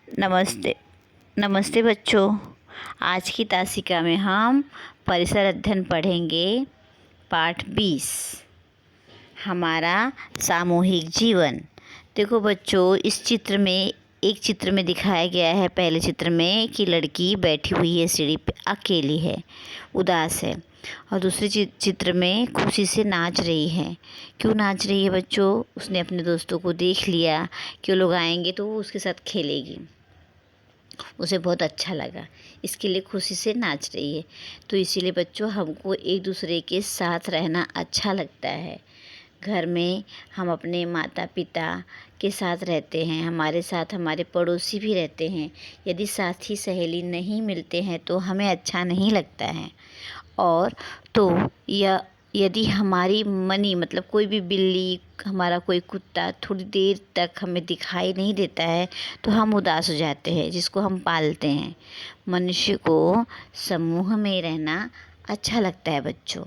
नमस्ते। नमस्ते बच्चों। आज की तासिका में हम परिसर अध्ययन पढ़ेंगे। पाठ 20, हमारा सामूहिक जीवन। देखो बच्चों, इस चित्र में एक चित्र में दिखाया गया है, पहले चित्र में, कि लड़की बैठी हुई है सीढ़ी पे, अकेली है, उदास है। और दूसरे चित्र में खुशी से नाच रही है। क्यों नाच रही है बच्चों? उसने अपने दोस्तों को देख लिया कि वो लोग आएंगे तो वो उसके साथ खेलेगी। उसे बहुत अच्छा लगा, इसके लिए खुशी से नाच रही है। तो इसीलिए बच्चों, हमको एक दूसरे के साथ रहना अच्छा लगता है। घर में हम अपने माता पिता के साथ रहते हैं, हमारे साथ हमारे पड़ोसी भी रहते हैं। यदि साथी सहेली नहीं मिलते हैं तो हमें अच्छा नहीं लगता है। और तो यह यदि हमारी मनी मतलब कोई भी बिल्ली, हमारा कोई कुत्ता थोड़ी देर तक हमें दिखाई नहीं देता है तो हम उदास हो जाते हैं, जिसको हम पालते हैं। मनुष्य को समूह में रहना अच्छा लगता है बच्चों।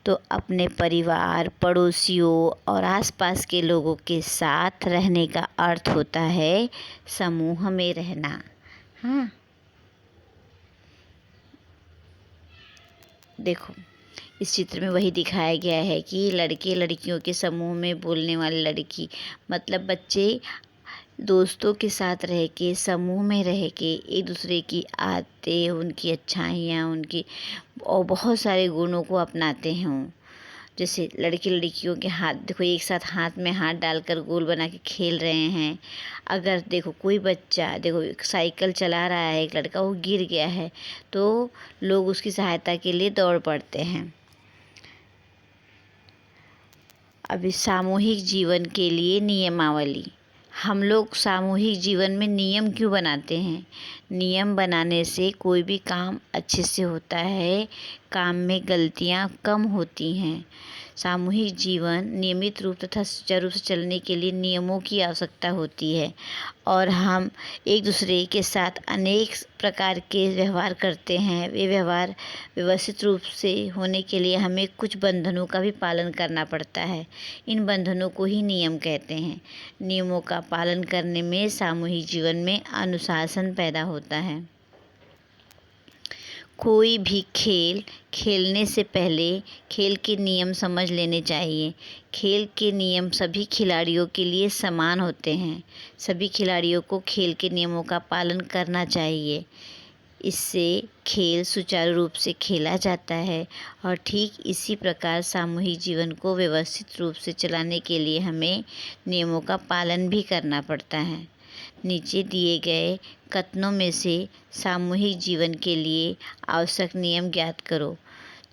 तो अपने परिवार, पड़ोसियों और आसपास के लोगों के साथ रहने का अर्थ होता है समूह में रहना। हाँ, देखो इस चित्र में वही दिखाया गया है कि लड़के लड़कियों के समूह में बोलने वाली लड़की, मतलब बच्चे दोस्तों के साथ रह के, समूह में रह के, एक दूसरे की आदतें, उनकी अच्छाइयाँ, उनकी और बहुत सारे गुणों को अपनाते हैं। जैसे लड़के लड़कियों के हाथ देखो, एक साथ हाथ में हाथ डालकर गोल बना के खेल रहे हैं। अगर देखो कोई बच्चा, देखो साइकिल चला रहा है, एक लड़का वो गिर गया है तो लोग उसकी सहायता के लिए दौड़ पड़ते हैं। अभी सामूहिक जीवन के लिए नियमावली। हम लोग सामूहिक जीवन में नियम क्यों बनाते हैं? नियम बनाने से कोई भी काम अच्छे से होता है, काम में गलतियाँ कम होती हैं। सामूहिक जीवन नियमित रूप तथा सुचारू रूप से चलने के लिए नियमों की आवश्यकता होती है। और हम एक दूसरे के साथ अनेक प्रकार के व्यवहार करते हैं। वे व्यवहार व्यवस्थित रूप से होने के लिए हमें कुछ बंधनों का भी पालन करना पड़ता है। इन बंधनों को ही नियम कहते हैं। नियमों का पालन करने में सामूहिक जीवन में अनुशासन पैदा होता है। कोई भी खेल खेलने से पहले खेल के नियम समझ लेने चाहिए। खेल के नियम सभी खिलाड़ियों के लिए समान होते हैं। सभी खिलाड़ियों को खेल के नियमों का पालन करना चाहिए। इससे खेल सुचारू रूप से खेला जाता है। और ठीक इसी प्रकार सामूहिक जीवन को व्यवस्थित रूप से चलाने के लिए हमें नियमों का पालन भी करना पड़ता है। नीचे दिए गए कथनों में से सामूहिक जीवन के लिए आवश्यक नियम ज्ञात करो।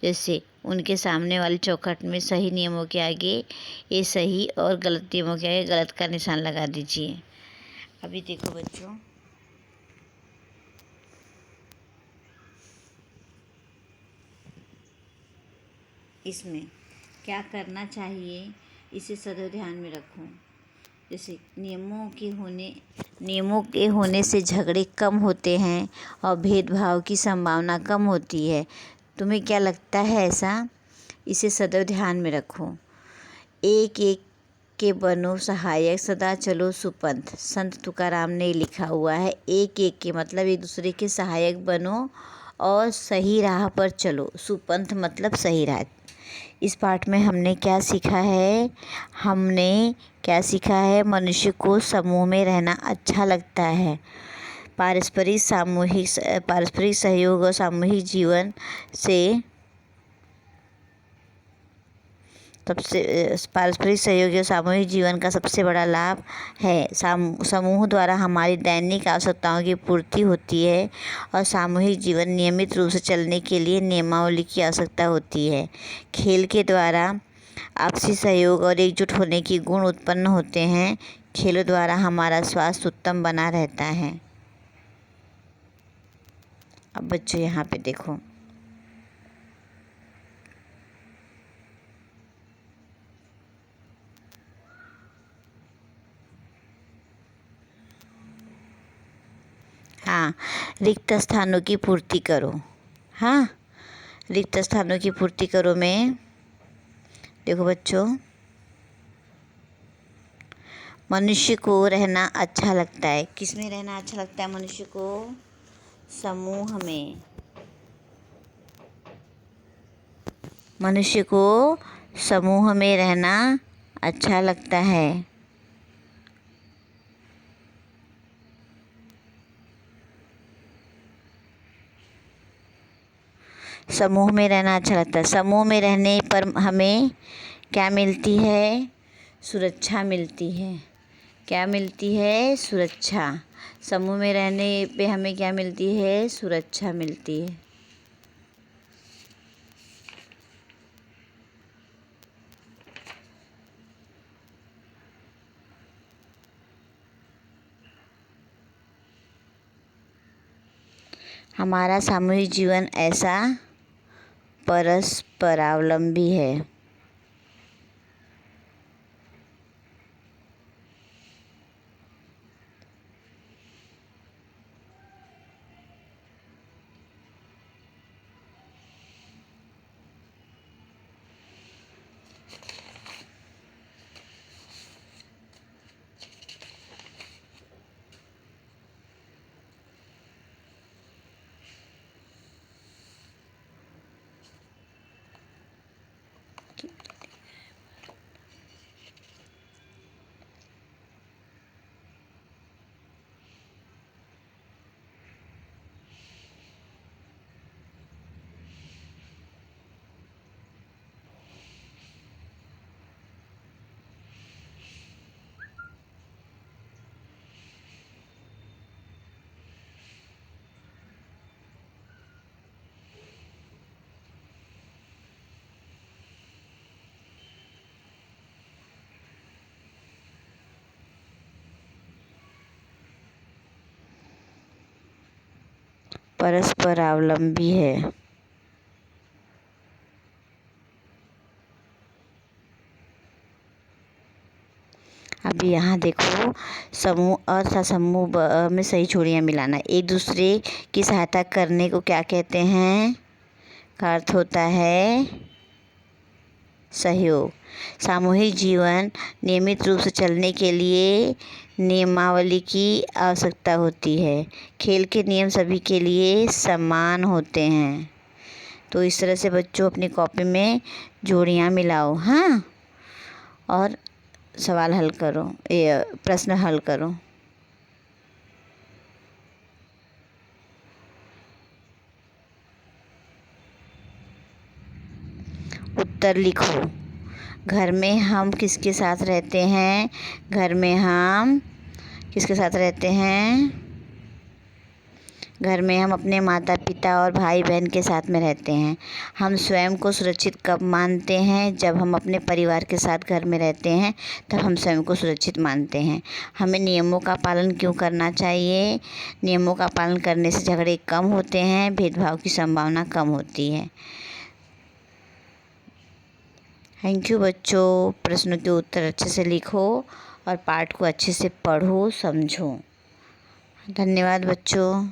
जैसे उनके सामने वाली चौखट में सही नियमों के आगे ये सही और गलत नियमों के आगे गलत का निशान लगा दीजिए। अभी देखो बच्चों, इसमें क्या करना चाहिए इसे सदैव ध्यान में रखो। जैसे नियमों के होने से झगड़े कम होते हैं और भेदभाव की संभावना कम होती है। तुम्हें क्या लगता है ऐसा? इसे सदैव ध्यान में रखो। एक एक के बनो सहायक, सदा चलो सुपंथ। संत तुकाराम ने लिखा हुआ है। एक एक के मतलब एक दूसरे के सहायक बनो और सही राह पर चलो। सुपंथ मतलब सही राह। इस पाठ में हमने क्या सीखा है? मनुष्य को समूह में रहना अच्छा लगता है। पारस्परिक सहयोग और सामूहिक जीवन से पारस्परिक सहयोग और सामूहिक जीवन का सबसे बड़ा लाभ है समूह द्वारा हमारी दैनिक आवश्यकताओं की पूर्ति होती है। और सामूहिक जीवन नियमित रूप से चलने के लिए नियमावली की आवश्यकता होती है। खेल के द्वारा आपसी सहयोग और एकजुट होने की गुण उत्पन्न होते हैं। खेलों द्वारा हमारा स्वास्थ्य उत्तम बना रहता है। अब बच्चों यहाँ पे देखो, हाँ, रिक्त स्थानों की पूर्ति करो। हाँ, रिक्त स्थानों की पूर्ति करो में देखो बच्चों, मनुष्य को रहना अच्छा लगता है। किस में रहना अच्छा लगता है मनुष्य को? समूह में। मनुष्य को समूह में रहना अच्छा लगता है। समूह में रहना अच्छा लगता है। समूह में रहने पर हमें क्या मिलती है? सुरक्षा मिलती है। क्या मिलती है? सुरक्षा। समूह में रहने पे हमें क्या मिलती है? सुरक्षा मिलती है। हमारा सामूहिक जीवन ऐसा परस्परावलंबी है। परस्परावलंबी है। अभी यहाँ देखो, समूह और समूह में सही जोड़ियाँ मिलाना। एक दूसरे की सहायता करने को क्या कहते हैं? का अर्थ होता है सहयोग। सामूहिक जीवन नियमित रूप से चलने के लिए नियमावली की आवश्यकता होती है। खेल के नियम सभी के लिए समान होते हैं। तो इस तरह से बच्चों अपनी कॉपी में जोड़ियाँ मिलाओ, हाँ, और सवाल हल करो, ये प्रश्न हल करो। उत्तर लिखो। घर में हम किसके साथ रहते हैं? घर में हम किसके साथ रहते हैं? घर में हम अपने माता पिता और भाई बहन के साथ में रहते हैं। हम स्वयं को सुरक्षित कब मानते हैं? जब हम अपने परिवार के साथ घर में रहते हैं तब हम स्वयं को सुरक्षित मानते हैं। हमें नियमों का पालन क्यों करना चाहिए? नियमों का पालन करने से झगड़े कम होते हैं, भेदभाव की संभावना कम होती है। थैंक यू बच्चों। प्रश्नों के उत्तर अच्छे से लिखो और पाठ को अच्छे से पढ़ो, समझो। धन्यवाद बच्चों।